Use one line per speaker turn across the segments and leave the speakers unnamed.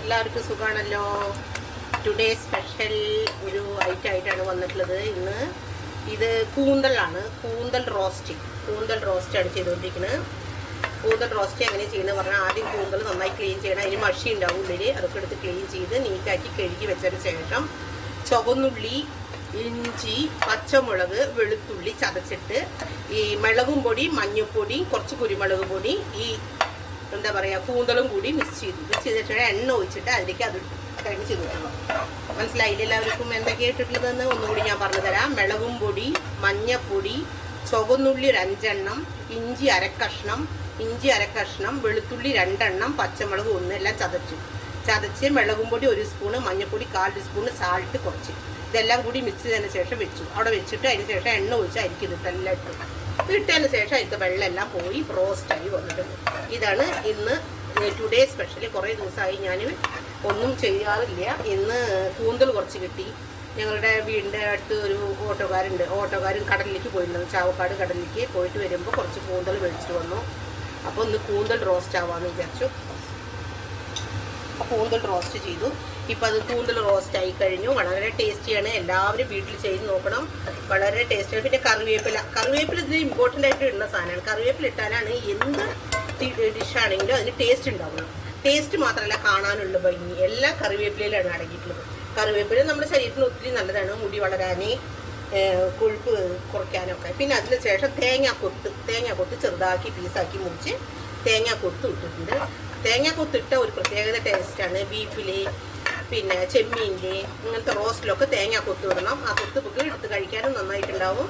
എല്ലാവർക്കും സുഖമാണല്ലോ. Today special ഒരു ഐറ്റം ആയിട്ടാണ് വന്നിട്ടുള്ളത്. ഇന്ന് ഇത് കൂന്തലാണ്, കൂന്തൽ റോസ്റ്റാണ് ചെയ്തുകൊണ്ടിരിക്കുന്നത്. കൂന്തൽ റോസ്റ്റ് എങ്ങനെ ചെയ്യുന്നത് പറഞ്ഞാൽ, ആദ്യം കൂന്തൽ നന്നായി ക്ലീൻ ചെയ്യണം. അതിന് മഷി ഉണ്ടാവും ഉള്ളിൽ, അതൊക്കെ എടുത്ത് ക്ലീൻ ചെയ്ത് നീറ്റാക്കി കഴുകി വെച്ചതിന് ശേഷം ചുവന്നുള്ളി, ഇഞ്ചി, പച്ചമുളക്, വെളുത്തുള്ളി ചതച്ചിട്ട് ഈ മുളകും പൊടി, മഞ്ഞൾപ്പൊടി, കുറച്ച് കുരുമുളക് പൊടി, ഈ എന്താ പറയുക കൂന്തലും കൂടി മിക്സ് ചെയ്തിട്ട് എണ്ണ ഒഴിച്ചിട്ട് അതിലേക്ക് അത് കഴിഞ്ഞ് ചെയ്തിട്ടുള്ളൂ. മനസ്സിലായില്ല എല്ലാവർക്കും എന്തൊക്കെയാണ് ഇട്ടിട്ടുള്ളതെന്ന്? ഒന്നുകൂടി ഞാൻ പറഞ്ഞു തരാം. മുളകും പൊടി, മഞ്ഞൾപ്പൊടി, ചുവന്നുള്ളി ഒരു 5 എണ്ണം, ഇഞ്ചി അരക്കഷ്ണം, വെളുത്തുള്ളി 2 എണ്ണം, പച്ചമുളക് 1 എല്ലാം ചതച്ച് മുളകും പൊടി 1 സ്പൂണ്, മഞ്ഞൾപ്പൊടി 1/4 ടീസ്പൂണ്, സാൾട്ട് കുറച്ച്, ഇതെല്ലാം കൂടി മിക്സ് ചെയ്തതിന് ശേഷം വെച്ചു. അവിടെ വെച്ചിട്ട് അതിന് ശേഷം എണ്ണ ഒഴിച്ച് അരിക്കും ഇട്ടെല്ലാം ഇട്ടതിന് ശേഷം അതിൻ്റെ വെള്ളം എല്ലാം പോയി റോസ്റ്റായി വന്നിട്ടുണ്ട്. ഇതാണ് ഇന്ന് ടുഡേ സ്പെഷ്യൽ. കുറേ ദിവസമായി ഞാൻ ഒന്നും ചെയ്യാറില്ല. ഇന്ന് കൂന്തൽ കുറച്ച് കിട്ടി. ഞങ്ങളുടെ വീടിൻ്റെ അടുത്ത് ഒരു ഓട്ടോക്കാരൻ കടലിലേക്ക് പോയിട്ടുണ്ടായിരുന്നു. ചാവക്കാട് കടലിലേക്ക് പോയിട്ട് വരുമ്പോൾ കുറച്ച് കൂന്തൽ മേടിച്ചിട്ട് വന്നു. അപ്പോൾ ഇന്ന് കൂന്തൽ റോസ്റ്റ് ആവാമെന്ന് വിചാരിച്ചു. കൂന്തൽ റോസ്റ്റ് ചെയ്തു. ഇപ്പം അത് കൂന്തൽ റോസ്റ്റ് ആയി കഴിഞ്ഞു. വളരെ ടേസ്റ്റിയാണ്. എല്ലാവരും വീട്ടിൽ ചെയ്ത് നോക്കണം. വളരെ ടേസ്റ്റിയാണ്. പിന്നെ കറിവേപ്പില ഇതിൽ ഇമ്പോർട്ടൻ്റ് ആയിട്ട് ഇടുന്ന സാധനമാണ്. കറിവേപ്പില ഇട്ടാലാണ് എന്ത് ഡിഷാണെങ്കിലും അതിന് ടേസ്റ്റ് ഉണ്ടാവുള്ളൂ. ടേസ്റ്റ് മാത്രമല്ല, കാണാനുള്ള ഭംഗി എല്ലാം കറിവേപ്പിലയിലാണ് അടങ്ങിയിട്ടുള്ളത്. കറിവേപ്പില നമ്മുടെ ശരീരത്തിന് ഒത്തിരി നല്ലതാണ്. മുടി വളരാനേ, കൊഴുപ്പ് കുറയ്ക്കാനൊക്കെ. പിന്നെ അതിന് ശേഷം തേങ്ങാക്കൊത്ത് ചെറുതാക്കി പീസാക്കി മുറിച്ച് തേങ്ങാക്കൊത്ത് ഇട്ടിട്ടുണ്ട്. തേങ്ങാക്കൊത്തിട്ട ഒരു പ്രത്യേകത ടേസ്റ്റാണ്. ബീഫിലെ പിന്നെ ചെമ്മീനിലെ ഇങ്ങനത്തെ റോസ്റ്റിലൊക്കെ തേങ്ങാക്കൊത്ത് ഇടണം. ആ കൊത്ത് എടുത്ത് കഴിക്കാനും നന്നായിട്ടുണ്ടാവും.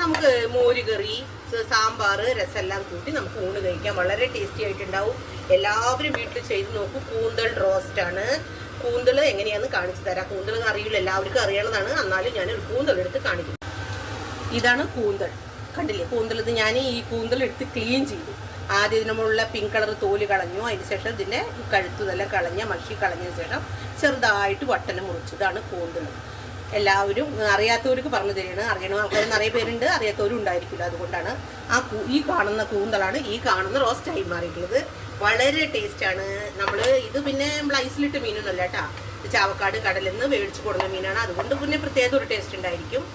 നമുക്ക് മോര് കറി, സാമ്പാർ, രസമെല്ലാം കൂട്ടി നമുക്ക് ഊണ് കഴിക്കാം. വളരെ ടേസ്റ്റി ആയിട്ടുണ്ടാവും. എല്ലാവരും വീട്ടിൽ ചെയ്ത് നോക്കൂ. കൂന്തൽ റോസ്റ്റാണ്. കൂന്തൽ എങ്ങനെയാണെന്ന് കാണിച്ചു തരാം. കൂന്തൽ അറിയില്ല, എല്ലാവർക്കും അറിയണതാണ്. എന്നാലും ഞാൻ ഒരു കൂന്തൽ എടുത്ത് കാണിക്കും. ഇതാണ് കൂന്തൽ. കണ്ടില്ലേ കൂന്തൽ? ഇത് ഞാൻ ഈ കൂന്തൽ എടുത്ത് ക്ലീൻ ചെയ്തു. ആദ്യം ഇതിനുള്ള പിങ്ക് കളർ തോല് കളഞ്ഞു. അതിന് ശേഷം ഇതിൻ്റെ കഴുത്തുതെല്ലാം മഷി കളഞ്ഞതിന് ശേഷം ചെറുതായിട്ട് വട്ടനം മുറിച്ചു. ഇതാണ് കൂന്തൽ. എല്ലാവരും അറിയാത്തവർക്ക് പറഞ്ഞു തരികയാണ്. അറിയണ ആൾക്കാർ നിറയെ പേരുണ്ട്, അറിയാത്തവരും ഉണ്ടായിരിക്കില്ല. അതുകൊണ്ടാണ് ഈ കാണുന്ന കൂന്തലാണ് ഈ കാണുന്ന റോസ്റ്റായി മാറിയിട്ടുള്ളത്. വളരെ ടേസ്റ്റാണ്. ഇത് പിന്നെ നമ്മൾ ഐസിലിട്ട് മീനൊന്നുമല്ല കേട്ടോ. ഇത് ചാവക്കാട് കടലിൽ നിന്ന് മേടിച്ച് കൊടുക്കുന്ന മീനാണ്. അതുകൊണ്ട് പിന്നെ പ്രത്യേക ഒരു ടേസ്റ്റ് ഉണ്ടായിരിക്കും.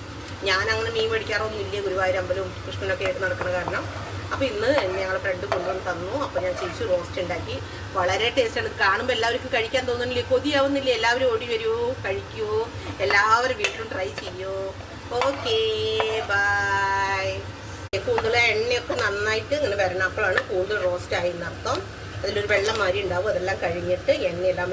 ഞാൻ അങ്ങനെ മീൻ മേടിക്കാറൊന്നും ഇല്ല. ഗുരുവായൂർ അമ്പലവും കൃഷ്ണനൊക്കെ ആയിട്ട് നടക്കുന്ന കാരണം. അപ്പോൾ ഇന്ന് ഞങ്ങളെ ഫ്രണ്ട് കൊണ്ടുവന്ന് തന്നു. അപ്പോൾ ഞാൻ ചേച്ചി റോസ്റ്റ് ഉണ്ടാക്കി. വളരെ ടേസ്റ്റാണ്. ഇത് കാണുമ്പോൾ എല്ലാവർക്കും കഴിക്കാൻ തോന്നുന്നില്ലേ? കൊതിയാവുന്നില്ല? എല്ലാവരും ഓടി വരുമോ, കഴിക്കുമോ? എല്ലാവരും വീട്ടിലും ട്രൈ ചെയ്യുമോ? Okay, bye. കൂന്തൽ എണ്ണയൊക്കെ നന്നായിട്ട് ഇങ്ങനെ വരണം. അപ്പോഴാണ് കൂന്തൽ റോസ്റ്റ് ആയി എന്നർത്ഥം. അതിലൊരു വെള്ളം മാതിരി ഉണ്ടാവും. അതെല്ലാം കഴിഞ്ഞിട്ട് എണ്ണയെല്ലാം